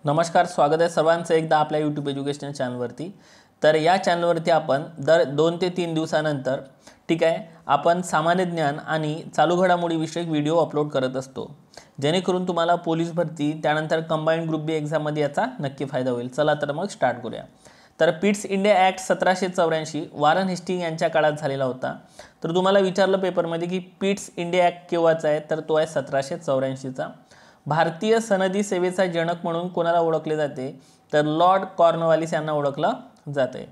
नमस्कार, स्वागत आहे सर्वांचं एकदा आपल्या यूट्यूब एज्युकेशनल चॅनलवरती। तर या चॅनलवरती आपण दर 2 ते 3 दिवसानंतर ठीक आहे आपण सामान्य ज्ञान आणि चालू घडामोडी विषयक व्हिडिओ अपलोड करत असतो, जेणेकरून तुम्हाला पोलीस भरती त्यानंतर कंबाइंड ग्रुप बी एग्जाम मध्ये याचा नक्की फायदा होईल। चला तर मग स्टार्ट करूया। तर Pitt's India act 1784 Warren Hasting यांच्या काळात झालेला होता। तर तुम्हाला विचारलं पेपरमध्ये की पिट्स इंडिया ॲक्ट केव्हाचा आहे, तर तो आहे 1784चा। भारतीय सनदी सेवेचा जनक म्हणून कोणाला ओळखले जाते, तर लॉर्ड कॉर्नवालिस यांना ओळखलं जाते।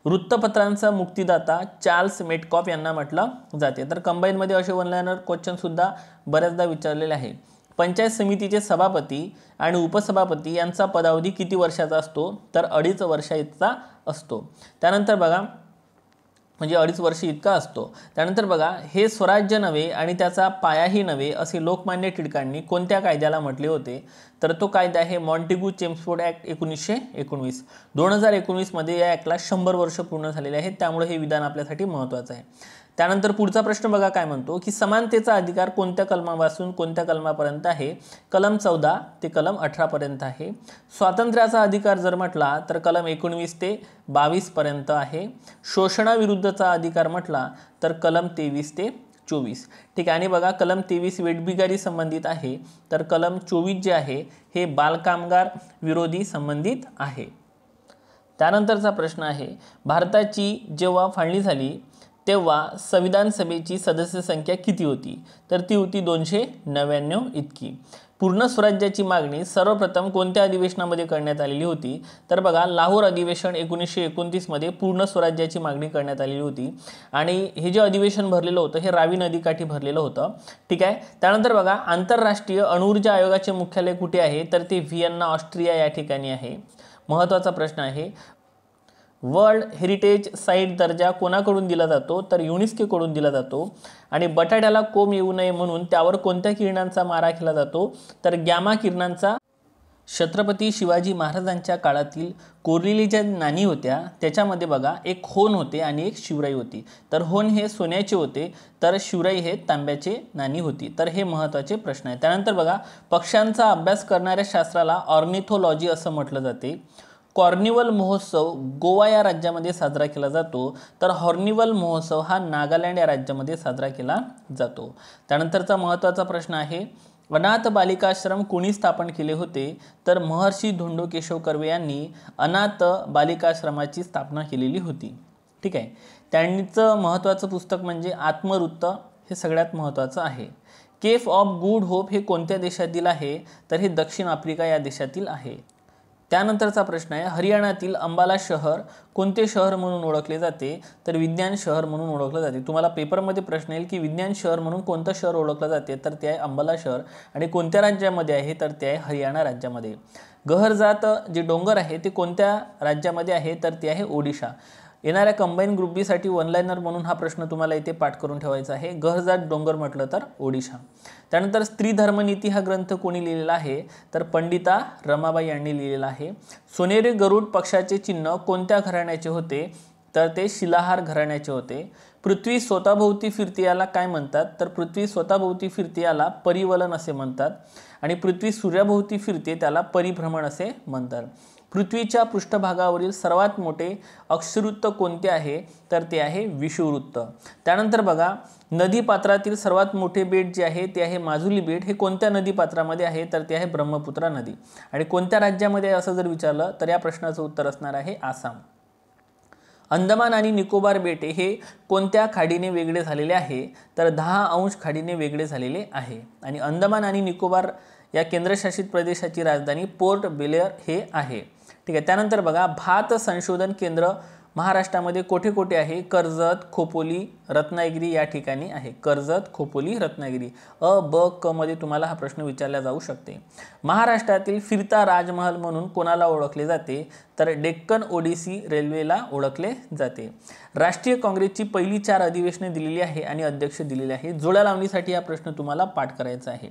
वृत्तपत्रांचा मुक्तिदाता चार्ल्स मेटकॉफ यांना म्हटलं जाते। तर कंबाईनमध्ये असे वन लाइनर क्वेश्चन सुद्धा बऱ्याचदा विचारलेले आहे। पंचायत समितीचे सभापती आणि उपसभापती यांचा पदावधी किती वर्षाचा असतो, तर 2.5 वर्षाचा असतो। त्यानंतर बघा म्हणजे 2.5 वर्ष इतका असतो। त्यानंतर बघा हे स्वराज्य नव्हे आणि त्याचा पायाही नव्हे असे लोकमान्य टिळकांनी कोणत्या कायद्याला म्हटले होते, तर तो कायदा आहे मॉन्टेग्यू चेम्सफोर्ड ॲक्ट 1919। 2019 मध्ये या ॲक्टला 100 वर्ष पूर्ण झालेले आहेत, त्यामुळे हे विधान आपल्यासाठी महत्त्वाचं आहे। त्यानंतर पुढचा प्रश्न बघा काय म्हणतो की समानतेचा अधिकार कोणत्या कलमापासून कोणत्या कलमापर्यंत आहे, कलम 14 ते कलम 18 पर्यंत आहे। स्वातंत्र्याचा अधिकार जर म्हटला तर कलम 19 ते 22 पर्यंत आहे। शोषणाविरुद्धचा अधिकार म्हटला तर कलम 23 ते 24 ठीक आहे। आणि बघा कलम 23 वेठबिगारी संबंधित आहे, तर कलम 24 जे आहे हे बालकामगार विरोधी संबंधित आहे। त्यानंतरचा प्रश्न आहे भारताची जेव्हा फाळणी झाली तेव्हा संविधान सभेची सदस्य संख्या किती होती, तर ती होती 299 इतकी। पूर्ण स्वराज्याची मागणी सर्वप्रथम कोणत्या अधिवेशनामध्ये करण्यात आलेली होती, तर बघा लाहोर अधिवेशन 1929 मध्ये पूर्ण स्वराज्याची मागणी करण्यात आलेली होती। आणि हे जे अधिवेशन भरलेलं होतं हे रावी नदीकाठी भरलेलं होतं ठीक आहे। त्यानंतर बघा आंतरराष्ट्रीय अणुऊर्जा आयोगाचे मुख्यालय कुठे आहे, तर ते व्हिएन्ना ऑस्ट्रिया या ठिकाणी आहे। महत्त्वाचा प्रश्न आहे वर्ल्ड हेरिटेज साईट दर्जा कोणाकडून दिला जातो, तर युनेस्कोकडून दिला जातो। आणि बटाट्याला कोंब येऊ नये म्हणून त्यावर कोणत्या किरणांचा मारा केला जातो, तर गॅमा किरणांचा। छत्रपती शिवाजी महाराजांच्या काळातील कोरलेली ज्या नाणी होत्या त्याच्यामध्ये बघा एक होन होते आणि एक शिवराई होती। तर होन हे सोन्याचे होते, तर शिवराई हे तांब्याचे नाणी होती। तर हे महत्त्वाचे प्रश्न आहे। त्यानंतर बघा पक्ष्यांचा अभ्यास करणाऱ्या शास्त्राला ऑर्निथोलॉजी असं म्हटलं जाते। कॉर्निवल महोत्सव गोवा या राज्यामध्ये साजरा केला जातो, तर हॉर्निवल महोत्सव हा नागालँड या राज्यामध्ये साजरा केला जातो। त्यानंतरचा महत्त्वाचा प्रश्न आहे अनाथ बालिकाश्रम कोणी स्थापन केले होते, तर महर्षी धोंडो केशव कर्वे यांनी अनाथ बालिकाश्रमाची स्थापना केलेली होती ठीक आहे। त्यांचं महत्त्वाचं पुस्तक म्हणजे आत्मवृत्त हे सगळ्यात महत्त्वाचं आहे। केफ ऑफ गुड होप हे कोणत्या देशातील आहे, तर हे दक्षिण आफ्रिका या देशातील आहे। त्यानंतरचा प्रश्न आहे हरियाणातील अंबाला शहर कोणते शहर म्हणून ओळखले जाते, तर विज्ञान शहर म्हणून ओळखले जाते। तुम्हाला पेपरमध्ये प्रश्न येईल की विज्ञान शहर म्हणून कोणतं शहर ओळखलं जाते, तर ते आहे अंबाला शहर। आणि कोणत्या राज्यामध्ये आहे, तर ते आहे हरियाणा राज्यामध्ये। गहरजात जे डोंगर आहे ते कोणत्या राज्यामध्ये आहे, तर ते आहे ओडिशा। येणाऱ्या कंबाईन ग्रुप बी साठी वन लाइनर म्हणून हा प्रश्न तुम्हाला इथे पाठ करून ठेवायचा आहे। गहरजात डोंगर म्हटलं तर ओडिशा। त्यानंतर स्त्री धर्मनीती हा ग्रंथ कोणी लिहिलेला आहे, तर पंडिता रमाबाई यांनी लिहिलेला आहे। सोनेरी गरुड पक्षाचे चिन्ह कोणत्या घराण्याचे होते, तर ते शिलाहार घराण्याचे होते। पृथ्वी स्वतःभोवती फिरते याला काय म्हणतात, तर पृथ्वी स्वतःभोवती फिरते याला परिवलन असे म्हणतात। आणि पृथ्वी सूर्याभोवती फिरते त्याला परिभ्रमण असे म्हणतात। पृथ्वीच्या पृष्ठभागावरील सर्वात मोठे अक्षवृत्त कोणते आहे, तर ते आहे विषुववृत्त। त्यानंतर बघा नदीपात्रातील सर्वात मोठे बेट जे आहे ते आहे माजुली बेट। हे कोणत्या नदीपात्रामध्ये आहे, तर ते आहे ब्रह्मपुत्रा नदी। आणि कोणत्या राज्यामध्ये असं जर विचारलं तर या प्रश्नाचं उत्तर असणार आहे आसाम। अंदमान आणि निकोबार बेटे हे कोणत्या खाडीने वेगळे झालेले आहे, तर 10° खाडीने वेगळे झालेले आहे। आणि अंदमान आणि निकोबार या केंद्रशासित प्रदेशाची राजधानी पोर्ट ब्लेअर हे आहे ठीक आहे। त्यानंतर बघा भात संशोधन केंद्र महाराष्ट्रामध्ये कोठे कोठे आहे, कर्जत, खोपोली, रत्नागिरी या ठिकाणी आहे। कर्जत, खोपोली, रत्नागिरी। अ, ब, क मध्ये तुम्हाला हा प्रश्न विचारला जाऊ शकते। महाराष्ट्रातील फिरता राजमहल म्हणून कोणाला ओळखले जाते, तर डेक्कन ओडिसी रेल्वेला ओळखले जाते। राष्ट्रीय काँग्रेसची पहिली 4 अधिवेशने दिलेली आहे आणि अध्यक्ष दिलेले आहे। जोड्या लावणीसाठी हा प्रश्न तुम्हाला पाठ करायचा आहे।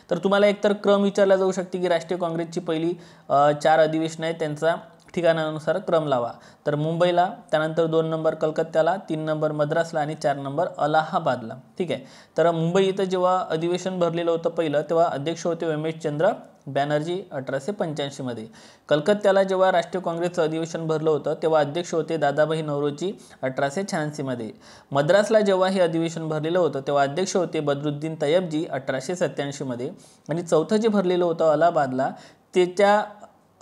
तर तुम्हाला एकतर क्रम विचारला जाऊ शकते की राष्ट्रीय काँग्रेसची पहिली 4 अधिवेशने आहेत त्यांचा ठिकाणानुसार क्रम लावा, तर मुंबईला, त्यानंतर 2 नंबर कलकत्त्याला, 3 नंबर मद्रासला आणि 4 नंबर अलाहाबादला ठीक आहे। तर मुंबई इथं जेव्हा अधिवेशन भरलेलं होतं पहिलं तेव्हा अध्यक्ष होते उमेश चंद्र बॅनर्जी 1885 मध्ये. कलकत्त्याला जेव्हा राष्ट्रीय काँग्रेसचं अधिवेशन भरलं होतं तेव्हा अध्यक्ष होते दादाभाई नौरोजी 1886 मध्ये. मद्रासला जेव्हा हे अधिवेशन भरलेलं होतं तेव्हा अध्यक्ष होते बद्रुद्दीन तय्यबजी 1887 मध्ये. आणि चौथं जे भरलेलं होतं अलाहाबादला त्याच्या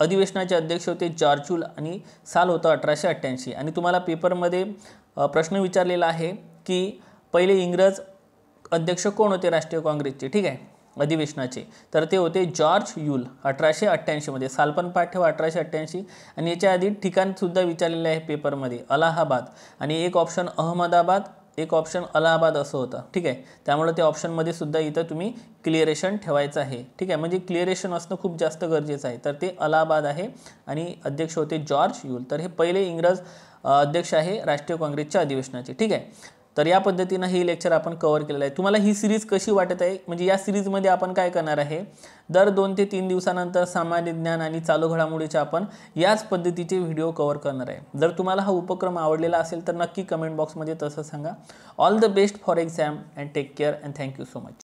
अधिवेशनाचे अध्यक्ष होते जॉर्ज यूल आणि साल होतं 1888. आणि तुम्हाला पेपरमध्ये प्रश्न विचारलेला आहे की पहिले इंग्रज अध्यक्ष कोण होते राष्ट्रीय काँग्रेसचे, ठीक आहे, अधिवेशनाचे, तर ते होते जॉर्ज यूल 1888 मध्ये. साल पण पाठ ठेवा 1888. आणि याच्या आधी ठिकाण सुद्धा विचारलेलं आहे पेपरमध्ये, अलाहाबाद. आणि एक ऑप्शन अहमदाबाद, एक ऑप्शन अलाहाबाद असं होतं, ठीक आहे. त्यामुळे त्या ऑप्शनमध्ये सुद्धा इथं तुम्ही क्लिअरेशन ठेवायचं आहे, ठीक आहे. म्हणजे क्लिअरेशन असणं खूप जास्त गरजेचं आहे. तर ते अलाहाबाद आहे आणि अध्यक्ष होते जॉर्ज यूल. तर हे पहिले इंग्रज अध्यक्ष आहे राष्ट्रीय काँग्रेसच्या अधिवेशनाचे, ठीक आहे. तर या पद्धतीनं हे लेक्चर आपण कव्हर केलेलं आहे. तुम्हाला ही सिरीज कशी वाटत आहे? म्हणजे या सिरीजमध्ये आपण काय करणार आहे, दर 2 ते 3 दिवसानंतर सामान्य ज्ञान आणि चालू घडामोडीचे आपण याच पद्धतीचे व्हिडिओ कव्हर करणार आहे. जर तुम्हाला हा उपक्रम आवडलेला असेल तर नक्की कमेंट बॉक्समध्ये तसं सांगा. All the best for exam and take care and thank you so much.